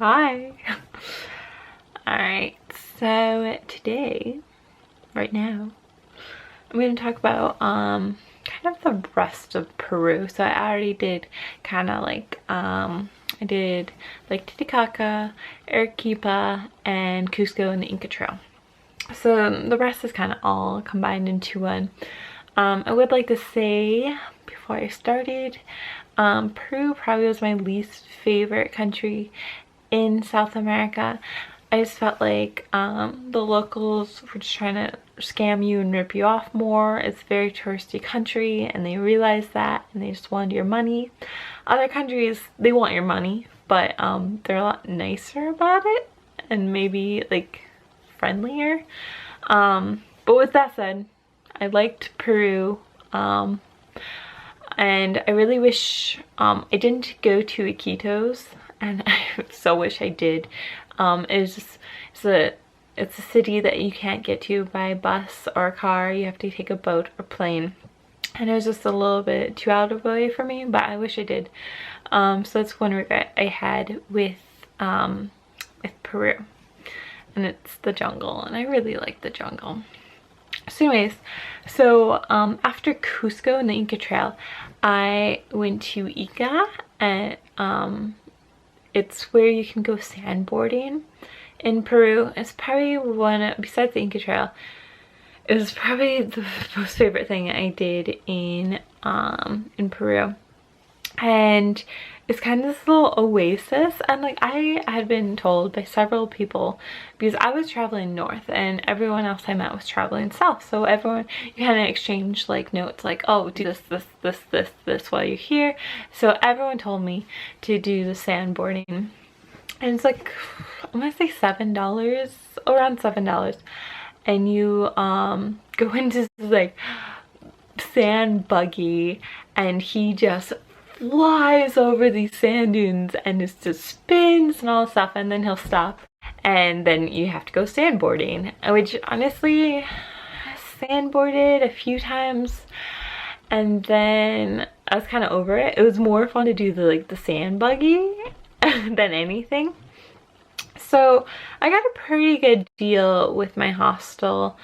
Hi. Alright, so today, right now, I'm going to talk about kind of the rest of Peru. So I already did kind of like I did like Titicaca, Arequipa, and Cusco and the Inca Trail. So the rest is kind of all combined into one. I would like to say before I started, Peru probably was my least favorite country in South America. I just felt like the locals were just trying to scam you and rip you off more. It's a very touristy country and they realize that and they just wanted your money. Other countries, they want your money, but they're a lot nicer about it and maybe like friendlier. But with that said, I liked Peru. And I really wish I didn't go to Iquitos, and I so wish I did. It's a city that you can't get to by bus or car. You have to take a boat or plane, and it was just a little bit too out of the way for me, but I wish I did. So that's one regret I had with Peru, and it's the jungle, and I really like the jungle. So anyways, so after Cusco and the Inca Trail, I went to Ica, and it's where you can go sandboarding in Peru. It's probably one, besides the Inca Trail, it was probably the most favorite thing I did in Peru. And it's kind of this little oasis, and like I had been told by several people, because I was traveling north and everyone else I met was traveling south, so everyone, you kind of exchange like notes like, oh, do this while you're here. So everyone told me to do the sandboarding, and it's like, I'm gonna say $7, around $7, and you go into this like sand buggy, and he just flies over these sand dunes and it just spins and all stuff, and then he'll stop and then you have to go sandboarding, which honestly I sandboarded a few times and then I was kind of over it. It was more fun to do the sand buggy than anything. So I got a pretty good deal with my hostel.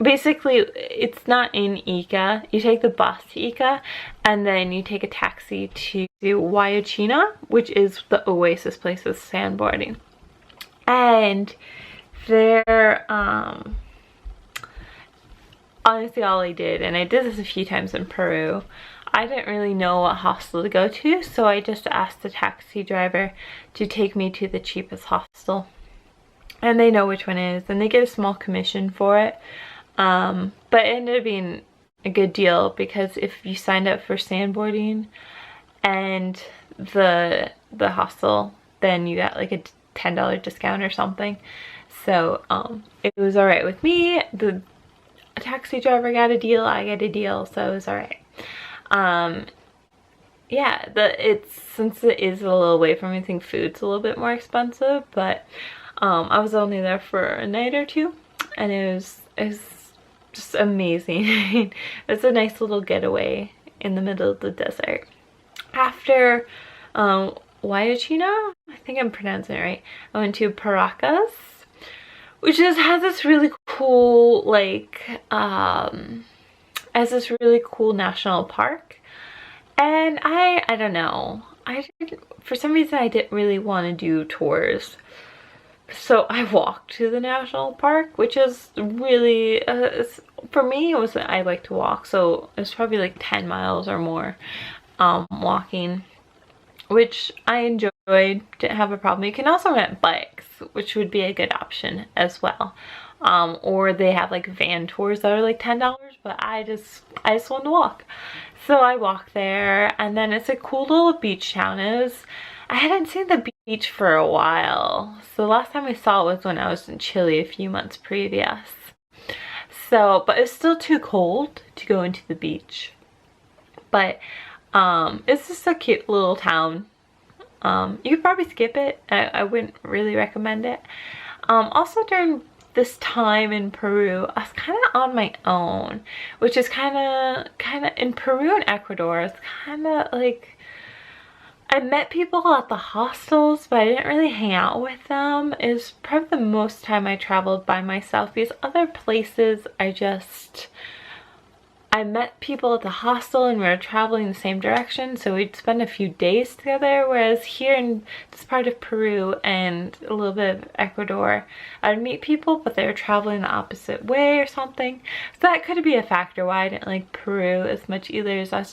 Basically, it's not in Ica. You take the bus to Ica, and then you take a taxi to Huayachina, which is the oasis place with sandboarding. And there, honestly, all I did, and I did this a few times in Peru, I didn't really know what hostel to go to, so I just asked the taxi driver to take me to the cheapest hostel. And they know which one it is, and they get a small commission for it. But it ended up being a good deal, because if you signed up for sandboarding and the hostel, then you got like a $10 discount or something. So it was alright with me. The taxi driver got a deal, I got a deal, so it was alright. Yeah, since it is a little away from me, I think food's a little bit more expensive, but I was only there for a night or two, and it was just amazing. It's a nice little getaway in the middle of the desert. After Huayachina, I think I'm pronouncing it right, I went to Paracas, which has this really cool has this really cool national park. And I don't know, for some reason I didn't really want to do tours. So I walked to the national park, which is really, for me, I like to walk, so it's probably like 10 miles or more walking, which I enjoyed, didn't have a problem. You can also rent bikes, which would be a good option as well. Or they have like van tours that are like $10, but I just want to walk. So I walked there, and then it's a cool little beach town. I hadn't seen the beach for a while, so the last time I saw it was when I was in Chile a few months previous. So, but it's still too cold to go into the beach. But it's just a cute little town. You could probably skip it. I wouldn't really recommend it. Also during this time in Peru, I was kind of on my own, which is kind of in Peru and Ecuador, it's kind of like, I met people at the hostels, but I didn't really hang out with them. It was probably the most time I traveled by myself, because other places I met people at the hostel and we were traveling the same direction, so we'd spend a few days together, whereas here in this part of Peru and a little bit of Ecuador, I'd meet people but they were traveling the opposite way or something. So that could be a factor why I didn't like Peru as much either, is I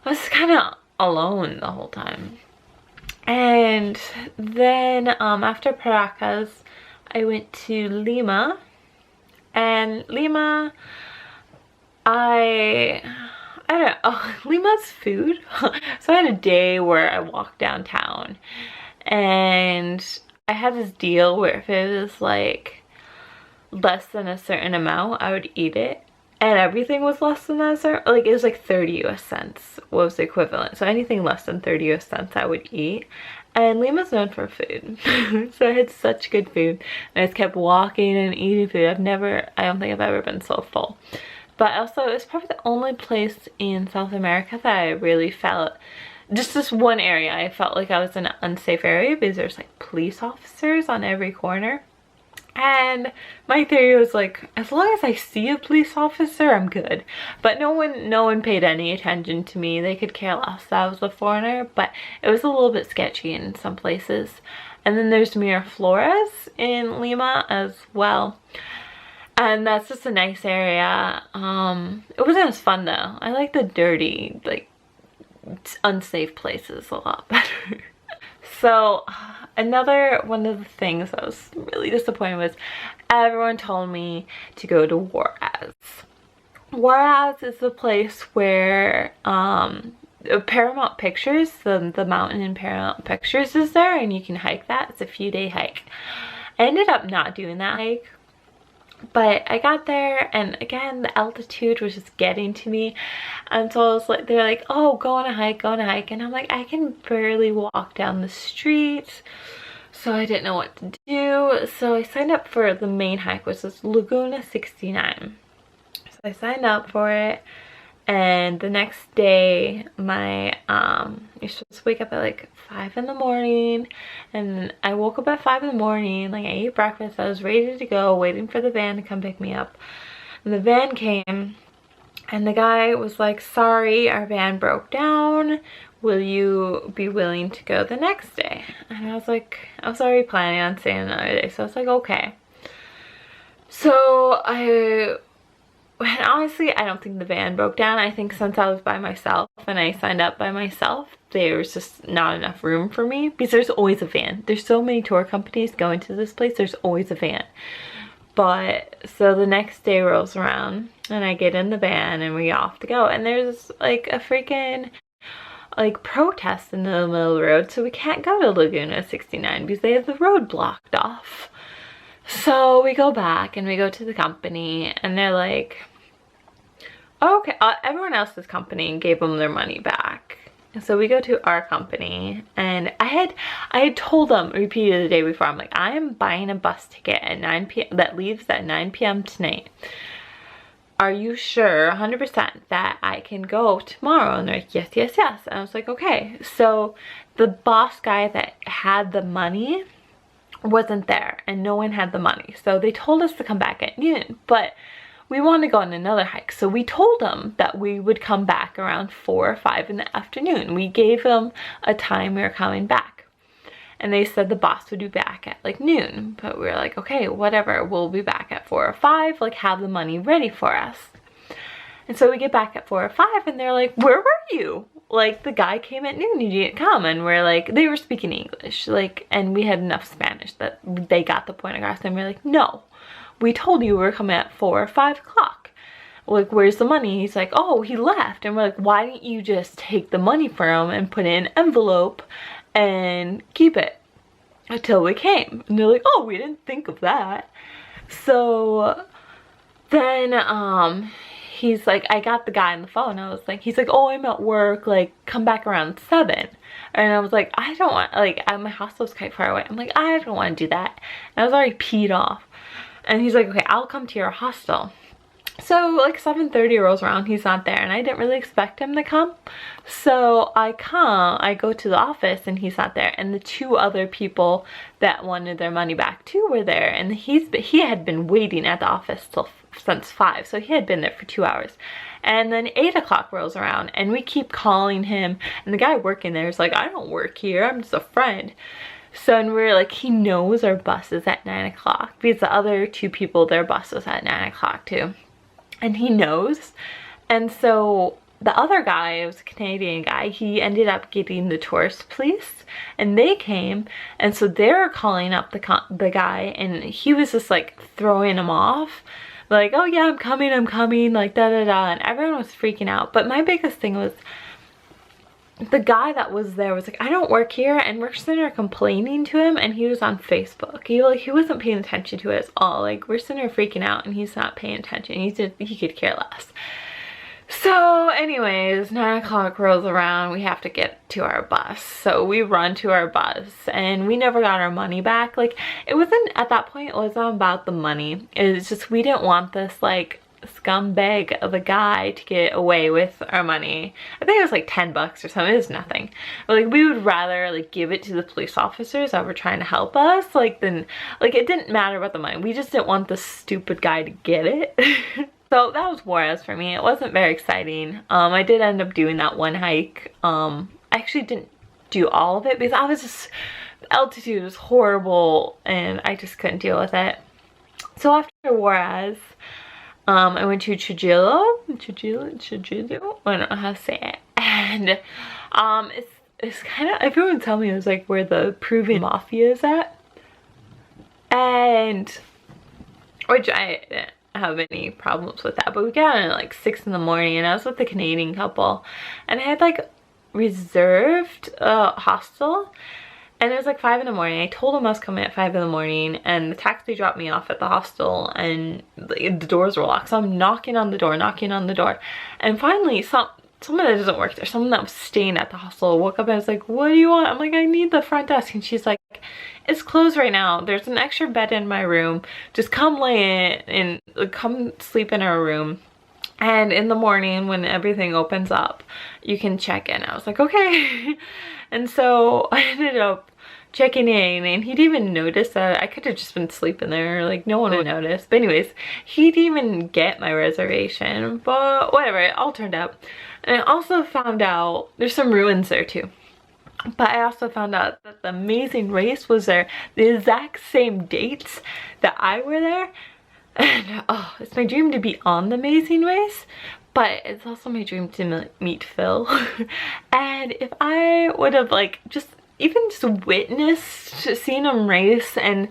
was kind of alone the whole time. And then after Paracas, I went to Lima, and Lima, I don't know, Lima's food. So I had a day where I walked downtown and I had this deal where if it was like less than a certain amount, I would eat it. And everything was less than that, like it was like 30 US cents was the equivalent. So anything less than 30 US cents I would eat. And Lima's known for food. So I had such good food. And I just kept walking and eating food. I don't think I've ever been so full. But also, it was probably the only place in South America that I really felt, just this one area, I felt like I was in an unsafe area because there's like police officers on every corner. And my theory was like, as long as I see a police officer, I'm good. But no one paid any attention to me. They could care less that I was a foreigner, but it was a little bit sketchy in some places. And then there's Miraflores in Lima as well. And that's just a nice area. It wasn't as fun though. I like the dirty, like unsafe places a lot better. So another one of the things I was really disappointed was everyone told me to go to Juarez. Juarez is the place where Paramount Pictures, the mountain in Paramount Pictures is there, and you can hike that. It's a few-day hike. I ended up not doing that hike. But I got there, and again, the altitude was just getting to me. And so I was like, they're like, oh, go on a hike. And I'm like, I can barely walk down the street. So I didn't know what to do. So I signed up for the main hike, which is Laguna 69. So I signed up for it. And the next day, you're supposed to wake up at like 5 in the morning, and I woke up at 5 in the morning, like I ate breakfast, I was ready to go, waiting for the van to come pick me up. And the van came, and the guy was like, sorry, our van broke down, will you be willing to go the next day? And I was like, I was already planning on staying another day, so I was like, okay. So and honestly, I don't think the van broke down. I think since I was by myself and I signed up by myself, there was just not enough room for me, because there's always a van. There's so many tour companies going to this place, there's always a van. But so the next day rolls around and I get in the van and we off to go, and there's like a freaking like protest in the middle of the road, so we can't go to Laguna 69 because they have the road blocked off. So we go back and we go to the company, and they're like, okay, everyone else's company gave them their money back. So we go to our company, and I had told them repeatedly the day before, I'm like, I am buying a bus ticket at 9 p.m. that leaves at 9 p.m. tonight. Are you sure 100% that I can go tomorrow? And they're like, yes, yes, yes. And I was like, okay. So the boss guy that had the money wasn't there, and no one had the money. So they told us to come back at noon, but we wanted to go on another hike. So we told them that we would come back around 4 or 5 in the afternoon. We gave them a time we were coming back. And they said the boss would be back at like noon. But we were like, okay, whatever, we'll be back at 4 or 5, like have the money ready for us. And so we get back at 4 or 5, and they're like, where were you? Like, the guy came at noon, you didn't come. And we're like, they were speaking English, like, and we had enough Spanish that they got the point across. And we're like, no, we told you we were coming at 4 or 5 o'clock. Like, where's the money? He's like, oh, he left. And we're like, why didn't you just take the money from him and put it in an envelope and keep it until we came? And they're like, oh, we didn't think of that. So then he's like, I got the guy on the phone. I was like, he's like, oh, I'm at work, like come back around 7. And I was like, I don't want, like, my hostel's quite far away. I'm like, I don't want to do that. And I was already peed off. And he's like, okay, I'll come to your hostel. So like 7:30 rolls around, he's not there, and I didn't really expect him to come. So I go to the office and he's not there, and the two other people that wanted their money back too were there, and he had been waiting at the office since 5, so he had been there for 2 hours. And then 8 o'clock rolls around and we keep calling him, and the guy working there is like, I don't work here, I'm just a friend. So, and we're like, he knows our bus is at 9 o'clock because the other two people, their bus was at 9 o'clock too. And he knows. And so the other guy, it was a Canadian guy, he ended up getting the tourist police, and they came, and so they're calling up the guy, and he was just like throwing him off, like, oh yeah, I'm coming, like da da da, and everyone was freaking out. But my biggest thing was, the guy that was there was like, I don't work here, and we're sitting there complaining to him, and he was on Facebook. He wasn't paying attention to it at all. Like, we're sitting there freaking out and he's not paying attention. He could care less. So anyways, 9 o'clock rolls around, we have to get to our bus. So we run to our bus, and we never got our money back. Like, it wasn't, at that point, it wasn't about the money. It was just, we didn't want this like scumbag of a guy to get away with our money. I think it was like 10 bucks or something. It was nothing. But like, we would rather like give it to the police officers that were trying to help us, like, than, like, it didn't matter about the money. We just didn't want this stupid guy to get it. So that was Juarez for me. It wasn't very exciting. I did end up doing that one hike. I actually didn't do all of it because I was just, the altitude was horrible and I just couldn't deal with it. So after Juarez, I went to Trujillo, I don't know how to say it, and it's kind of, everyone tell me it was like where the Peruvian mafia is at, and which I didn't have any problems with that, but we got in at like 6 in the morning, and I was with a Canadian couple, and I had like reserved a hostel. And it was like 5 in the morning. I told him I was coming at 5 in the morning, and the taxi dropped me off at the hostel, and the doors were locked. So I'm knocking on the door. And finally, someone that doesn't work there, someone that was staying at the hostel, woke up and was like, what do you want? I'm like, I need the front desk. And she's like, it's closed right now. There's an extra bed in my room. Just come lay in and come sleep in our room. And in the morning when everything opens up, you can check in. I was like, okay. And so I ended up checking in, and he'd even noticed that I could have just been sleeping there, like no one would notice. But anyways, he'd even get my reservation, but whatever, it all turned out. And I also found out there's some ruins there too. But I also found out that the Amazing Race was there the exact same dates that I were there. And oh, it's my dream to be on the Amazing Race, but it's also my dream to meet Phil. And if I would have like even just witnessed seeing him race and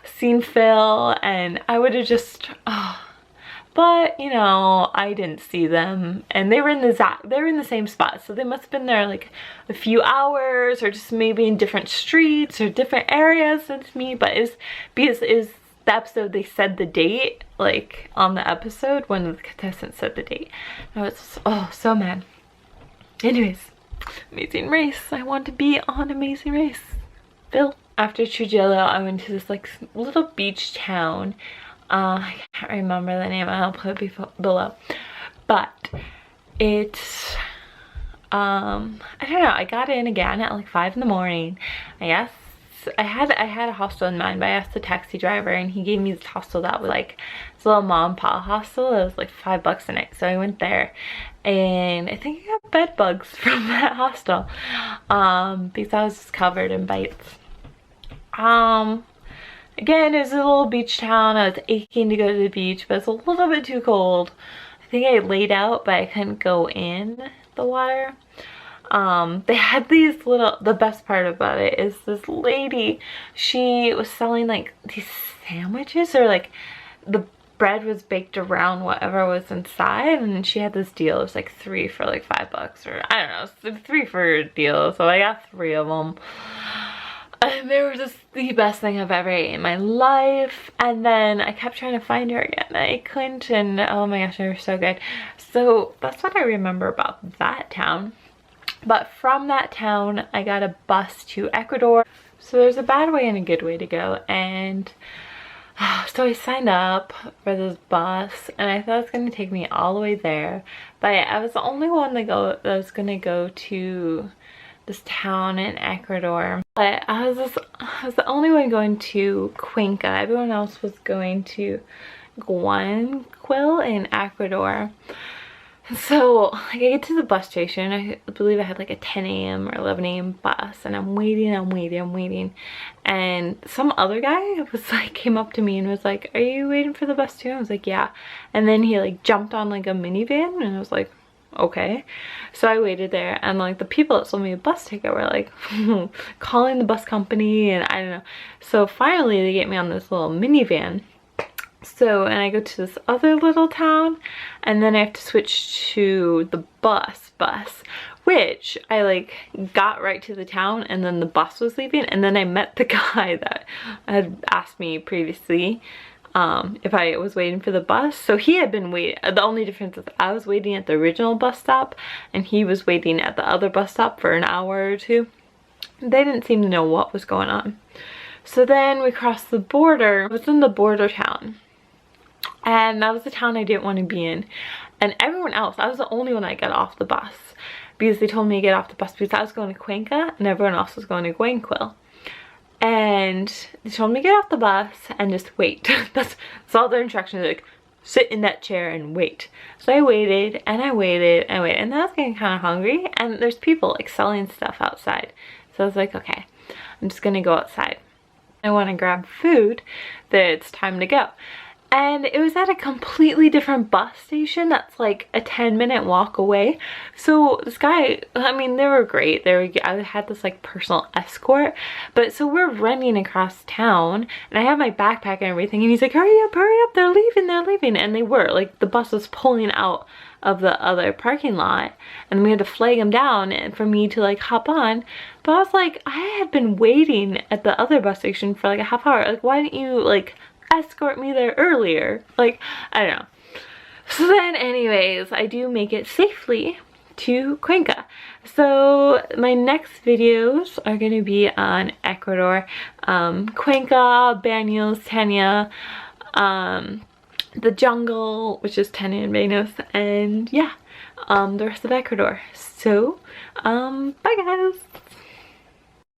seen Phil, and I would have just, oh. But you know, I didn't see them, and they were in the same spot, so they must have been there like a few hours, or just maybe in different streets or different areas than me. But it's because it was the episode, they said the date, like on the episode when the contestant said the date. I was, oh, so mad. Anyways, Amazing Race. I want to be on Amazing Race. Phil. After Trujillo, I went to this like little beach town. I can't remember the name. I'll put it below. But it's, I don't know. I got in again at like 5 in the morning. I guess I had a hostel in mind, but I asked the taxi driver, and he gave me this hostel that was like this little mom and pop hostel. It was like $5 a night, so I went there, and I think I got bed bugs from that hostel, because I was just covered in bites. Again, it was a little beach town. I was aching to go to the beach, but it's a little bit too cold. I think I laid out, but I couldn't go in the water. They had these little, the best part about it is this lady, she was selling like these sandwiches, or like the bread was baked around whatever was inside, and she had this deal. It was like 3 for like $5, or I don't know, 3 for a deal. So I got 3 of them. And they were just the best thing I've ever ate in my life. And then I kept trying to find her again. I couldn't, and oh my gosh, they were so good. So that's what I remember about that town. But from that town, I got a bus to Ecuador. So there's a bad way and a good way to go. And So I signed up for this bus and I thought it was going to take me all the way there, but I was the only one that was going to go to this town in Ecuador. But I was the only one going to Cuenca. Everyone else was going to Guayaquil in Ecuador. So like, I get to the bus station. I believe I had like a 10 a.m. or 11 a.m. bus, and I'm waiting, and some other guy was like, came up to me and was like, "Are you waiting for the bus too?" I was like, "Yeah." And then he like jumped on like a minivan, and I was like, okay. So I waited there, and like the people that sold me a bus ticket were like calling the bus company, and I don't know. So finally they get me on this little minivan. So, and I go to this other little town, and then I have to switch to the bus, which I like got right to the town, and then the bus was leaving, and then I met the guy that had asked me previously if I was waiting for the bus. So he had been waiting. The only difference is I was waiting at the original bus stop, and he was waiting at the other bus stop for an hour or two. They didn't seem to know what was going on. So then we crossed the border. I was in the border town, and that was the town I didn't want to be in. And everyone else, I was the only one that got off the bus, because they told me to get off the bus because I was going to Cuenca and everyone else was going to Guayaquil. And they told me to get off the bus and just wait. That's all their instructions, like sit in that chair and wait. So I waited and I waited and I waited, and then I was getting kind of hungry, and there's people like selling stuff outside. So I was like, okay, I'm just gonna go outside. I want to grab food, that it's time to go. And it was at a completely different bus station that's like a 10-minute walk away. So this guy, I mean, they were great. I had this like personal escort. But so we're running across town, and I have my backpack and everything, and he's like, hurry up, they're leaving. And they were, like, the bus was pulling out of the other parking lot, and we had to flag him down and for me to like hop on. But I was like, I had been waiting at the other bus station for like a half hour. Like, why didn't you like escort me there earlier? Like, I don't know. So then anyways, I do make it safely to Cuenca. So my next videos are going to be on Ecuador, Cuenca, Baños, Tania, the jungle, which is Tania and Baños, and yeah, the rest of Ecuador. So bye guys.